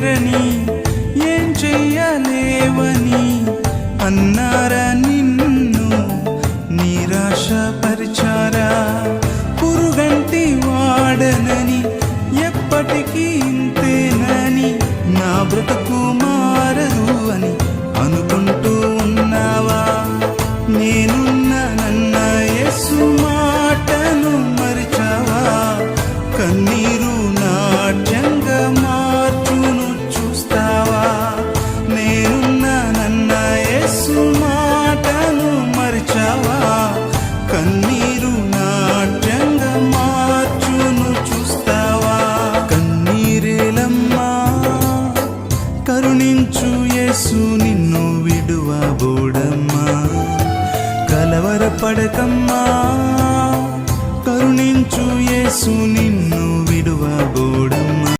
లేరని ఏం చెయ్యలేవని అన్నారా నిన్ను నిరాశపరిచారా? పురుగంటి వాడనని ఎప్పటికీ ఇంతేనని నా బ్రతుకు మారదు అని అనుకుంటూ ఉన్నావా? నేనున్నానన్న యేసు మాటను మరిచావా? కన్నీరు నాట్యంగా మార్చును చూస్తావా? నేనున్నానన్న యేసు మాటను మరిచావా? కన్నీరు నాట్యంగా మార్చును చూస్తావా? కన్నీరేలమ్మా కరుణించు యేసు నిన్ను విడువబోడమ్మా. కలవరపడకమ్మా కరుణించు యేసు నిన్ను